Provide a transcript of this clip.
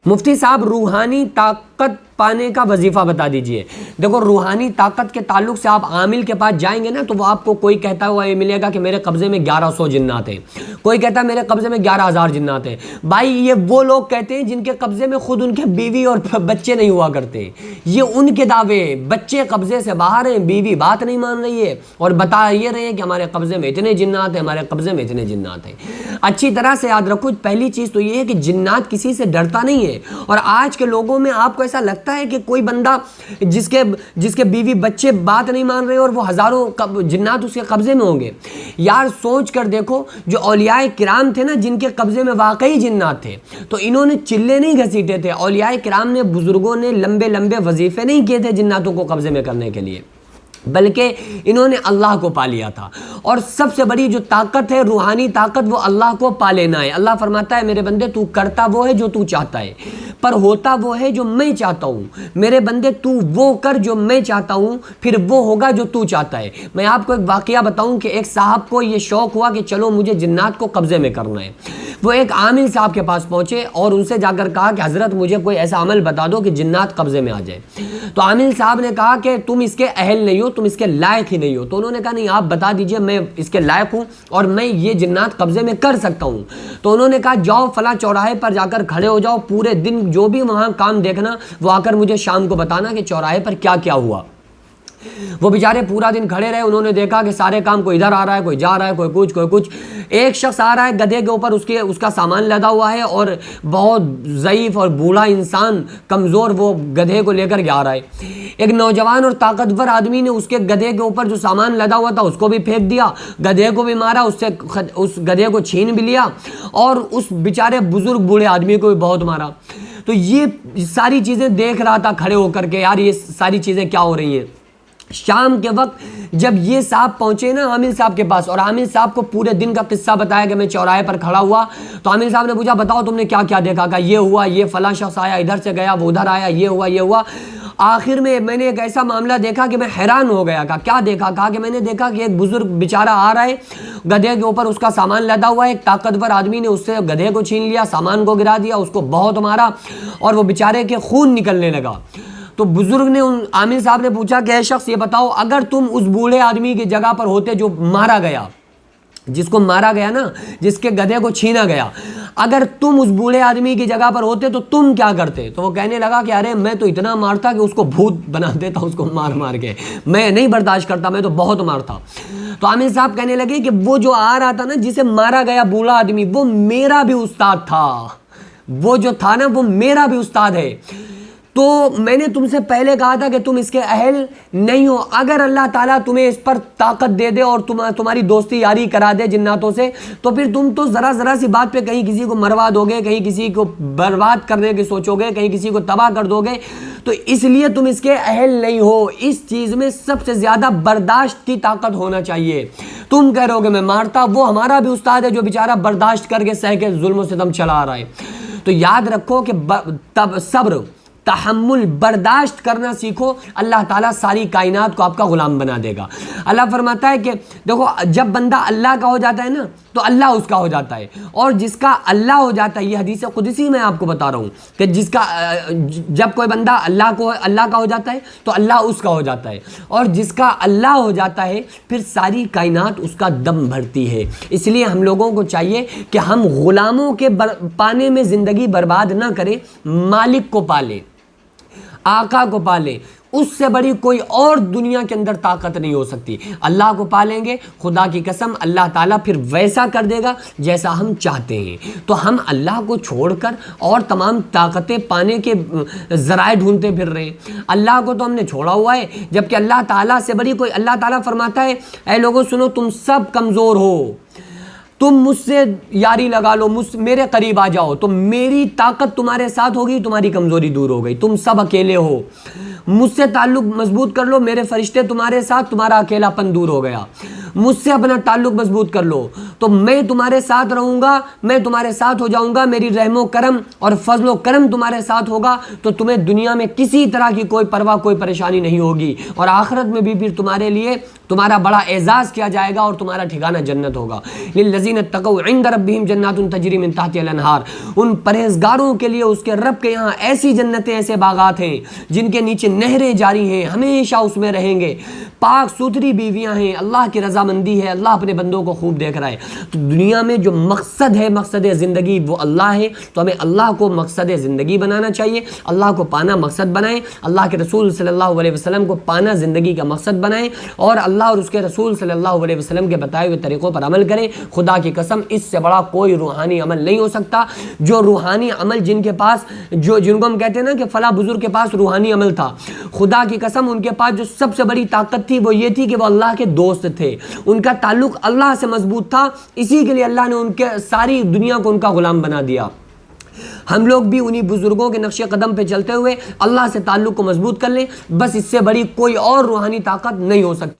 مفتی صاحب روحانی طاقت پانے کا وظیفہ بتا دیجئے۔ دیکھو روحانی طاقت کے تعلق سے آپ عامل کے پاس جائیں گے نا تو وہ آپ کو کوئی کہتا ہوا یہ ملے گا کہ میرے قبضے میں 1100 جنات ہیں، کوئی کہتا ہے میرے قبضے میں 11,000 جنات ہیں۔ بھائی یہ وہ لوگ کہتے ہیں جن کے قبضے میں خود ان کے بیوی اور بچے نہیں ہوا کرتے، یہ ان کے دعوے ہیں۔ بچے قبضے سے باہر ہیں، بیوی بات نہیں مان رہی ہے اور بتا یہ رہے ہیں کہ ہمارے قبضے میں اتنے جنات ہیں، ہمارے قبضے میں اتنے جنات ہیں۔ اچھی طرح سے یاد رکھو، پہلی چیز تو یہ ہے کہ جنات کسی سے ڈرتا نہیں ہے۔ اور آج کے لوگوں میں آپ کو ایسا لگتا ہے کہ کوئی بندہ جس کے بیوی بچے بات نہیں مان رہے اور وہ ہزاروں جنات اس کے قبضے میں ہوں گے؟ یار سوچ کر دیکھو، جو اولیاء کرام تھے نا جن کے قبضے میں واقعی جنات تھے، تو انہوں نے چلے نہیں گھسیٹے تھے، اولیاء کرام نے، بزرگوں نے لمبے لمبے وظیفے نہیں کیے تھے جناتوں کو قبضے میں کرنے کے لیے، بلکہ انہوں نے اللہ کو پا لیا تھا۔ اور سب سے بڑی جو طاقت ہے روحانی طاقت، وہ اللہ کو پا لینا ہے۔ اللہ فرماتا ہے میرے بندے تو کرتا وہ ہے جو تو چاہتا ہے، پر ہوتا وہ ہے جو میں چاہتا ہوں۔ میرے بندے تو وہ کر جو میں چاہتا ہوں، پھر وہ ہوگا جو تو چاہتا ہے۔ میں آپ کو ایک واقعہ بتاؤں کہ ایک صاحب کو یہ شوق ہوا کہ چلو مجھے جنات کو قبضے میں کرنا ہے۔ وہ ایک عامل صاحب کے پاس پہنچے اور ان سے جا کر کہا کہ حضرت مجھے کوئی ایسا عمل بتا دو کہ جنات قبضے میں آ جائے۔ تو عامل صاحب نے کہا کہ تم اس کے اہل نہیں ہو، تم اس کے لائق ہی نہیں ہو۔ تو انہوں نے کہا نہیں آپ بتا دیجئے، میں اس کے لائق ہوں اور میں یہ جنات قبضے میں کر سکتا ہوں۔ تو انہوں نے کہا جاؤ فلاں چوراہے پر جا کر کھڑے ہو جاؤ، پورے دن جو بھی وہاں کام دیکھنا وہ آ کر مجھے شام کو بتانا کہ چوراہے پر کیا کیا ہوا۔ وہ بیچارے پورا دن کھڑے رہے، انہوں نے دیکھا کہ سارے کام کوئی ادھر آ رہا ہے، کوئی جا رہا ہے، کوئی کچھ۔ ایک شخص آ رہا ہے گدھے کے اوپر، اس کا سامان لدا ہوا ہے اور بہت ضعیف اور بوڑھا انسان کمزور وہ گدھے کو لے کر جا رہا ہے۔ ایک نوجوان اور طاقتور آدمی نے اس کے گدھے کے اوپر جو سامان لدا ہوا تھا اس کو بھی پھینک دیا، گدھے کو بھی مارا، اس گدھے کو چھین بھی لیا اور اس بیچارے بزرگ بوڑھے آدمی کو بھی بہت مارا۔ تو یہ ساری چیزیں دیکھ رہا تھا کھڑے ہو کر کے، یار یہ ساری چیزیں کیا ہو رہی ہیں۔ شام کے وقت جب یہ صاحب پہنچے نا عامل صاحب کے پاس اور عامل صاحب کو پورے دن کا قصہ بتایا کہ میں چوراہے پر کھڑا ہوا، تو عامل صاحب نے پوچھا بتاؤ تم نے کیا کیا دیکھا؟ کہا یہ ہوا، یہ فلاں شخص آیا ادھر سے گیا، وہ ادھر آیا، یہ ہوا۔ آخر میں نے ایک ایسا معاملہ دیکھا کہ میں حیران ہو گیا۔ کہا کیا دیکھا؟ کہا کہ میں نے دیکھا کہ ایک بزرگ بیچارہ آ رہا ہے، گدھے کے اوپر اس کا سامان لدا ہوا ہے، ایک طاقتور آدمی نے اس سے گدھے کو چھین لیا، سامان کو گرا دیا، اس کو بہت مارا اور وہ بیچارے کے خون نکلنے لگا۔ تو بزرگ نے عامل صاحب نے پوچھا کہ اے شخص یہ بتاؤ اگر تم اس بوڑھے آدمی کی جگہ پر ہوتے جو مارا گیا، جس کو مارا گیا نا، جس کے گدھے کو چھینا گیا، اگر تم اس بوڑھے آدمی کی جگہ پر ہوتے تو تم کیا کرتے؟ تو وہ کہنے لگا کہ ارے میں تو اتنا مارتا کہ اس کو بھوت بنا دیتا، اس کو مار کے، میں نہیں برداشت کرتا، میں تو بہت مارتا۔ تو عامل صاحب کہنے لگے کہ وہ جو آ رہا تھا نا جسے مارا گیا بوڑھا آدمی، وہ میرا بھی استاد تھا، وہ جو تھا نا وہ میرا بھی استاد ہے۔ تو میں نے تم سے پہلے کہا تھا کہ تم اس کے اہل نہیں ہو۔ اگر اللہ تعالیٰ تمہیں اس پر طاقت دے دے اور تمہاری دوستی یاری کرا دے جناتوں سے، تو پھر تم تو ذرا سی بات پہ کہیں کسی کو مروا دو گے، کہیں کسی کو برباد کرنے کی سوچو گے، کہیں کسی کو تباہ کر دو گے، تو اس لیے تم اس کے اہل نہیں ہو۔ اس چیز میں سب سے زیادہ برداشت کی طاقت ہونا چاہیے۔ تم کہہ رہے ہو کہ میں مارتا، وہ ہمارا بھی استاد ہے جو بیچارہ برداشت کر کے سہ کے ظلم و ستم چلا رہا ہے۔ تو یاد رکھو کہ صبر، تحمل، برداشت کرنا سیکھو، اللہ تعالیٰ ساری کائنات کو آپ کا غلام بنا دے گا۔ اللہ فرماتا ہے کہ دیکھو جب بندہ اللہ کا ہو جاتا ہے نا تو اللہ اس کا ہو جاتا ہے، اور جس کا اللہ ہو جاتا ہے، یہ حدیث قدسی میں آپ کو بتا رہا ہوں کہ جب کوئی بندہ اللہ کا ہو جاتا ہے تو اللہ اس کا ہو جاتا ہے، اور جس کا اللہ ہو جاتا ہے پھر ساری کائنات اس کا دم بھرتی ہے۔ اس لیے ہم لوگوں کو چاہیے کہ ہم غلاموں کے پانے میں زندگی برباد نہ کریں، مالک کو پالیں، آقا کو پالیں۔ اس سے بڑی کوئی اور دنیا کے اندر طاقت نہیں ہو سکتی۔ اللہ کو پالیں گے، خدا کی قسم اللہ تعالیٰ پھر ویسا کر دے گا جیسا ہم چاہتے ہیں۔ تو ہم اللہ کو چھوڑ کر اور تمام طاقتیں پانے کے ذرائع ڈھونڈتے پھر رہے ہیں۔ اللہ کو تو ہم نے چھوڑا ہوا ہے، جبکہ اللہ تعالیٰ سے بڑی کوئی، اللہ تعالیٰ فرماتا ہے اے لوگوں سنو تم سب کمزور ہو، تم مجھ سے یاری لگا لو، میرے قریب آ جاؤ تو میری طاقت تمہارے ساتھ ہوگی، تمہاری کمزوری دور ہو گئی، تم سب اکیلے ہو۔ مجھ سے تعلق مضبوط کر لو، میرے فرشتے تمہارے ساتھ، تمہارا اکیلاپن دور ہو گیا۔ مجھ سے اپنا تعلق مضبوط کر لو تو میں تمہارے ساتھ رہوں گا، میں تمہارے ساتھ ہو جاؤں گا، میری رحم و کرم اور فضل و کرم تمہارے ساتھ ہوگا، تو تمہیں دنیا میں کسی طرح کی کوئی پرواہ، کوئی پریشانی نہیں ہوگی، اور آخرت میں بھی پھر تمہارے لیے تمہارا بڑا اعزاز کیا جائے گا اور تمہارا ٹھکانہ جنت ہوگا۔ للذین اتقوا عند ربہم جنات تجری من تحتہا الانہار، ان پرہیزگاروں کے لیے اس کے رب کے یہاں ایسی جنتیں، ایسے باغات ہیں جن کے نیچے نہریں جاری ہیں، ہمیشہ اس میں رہیں گے، پاک ستھری بیویاں ہیں، اللہ کی رضامندی ہے، اللہ اپنے بندوں کو خوب دیکھ رہا ہے۔ تو دنیا میں جو مقصد ہے، مقصد زندگی، وہ اللہ ہے، تو ہمیں اللہ کو مقصد زندگی بنانا چاہیے، اللہ کو پانا مقصد بنائیں، اللہ کے رسول صلی اللہ علیہ وسلم کو پانا زندگی کا مقصد بنائیں، اور اللہ اور اس کے رسول صلی اللہ علیہ وسلم کے بتائے ہوئے طریقوں پر عمل کریں۔ خدا کی قسم اس سے بڑا کوئی روحانی عمل نہیں ہو سکتا۔ جو روحانی عمل جن کے پاس، جن کو ہم کہتے ہیں نا کہ فلاں بزرگ کے پاس روحانی عمل تھا، خدا کی قسم ان کے پاس جو سب سے بڑی طاقت تھی وہ یہ تھی کہ وہ اللہ کے دوست تھے، ان کا تعلق اللہ سے مضبوط تھا، اسی کے لیے اللہ نے ان کے ساری دنیا کو ان کا غلام بنا دیا۔ ہم لوگ بھی انہی بزرگوں کے نقش قدم پہ چلتے ہوئے اللہ سے تعلق کو مضبوط کر لیں، بس اس سے بڑی کوئی اور روحانی طاقت نہیں ہو سکتی۔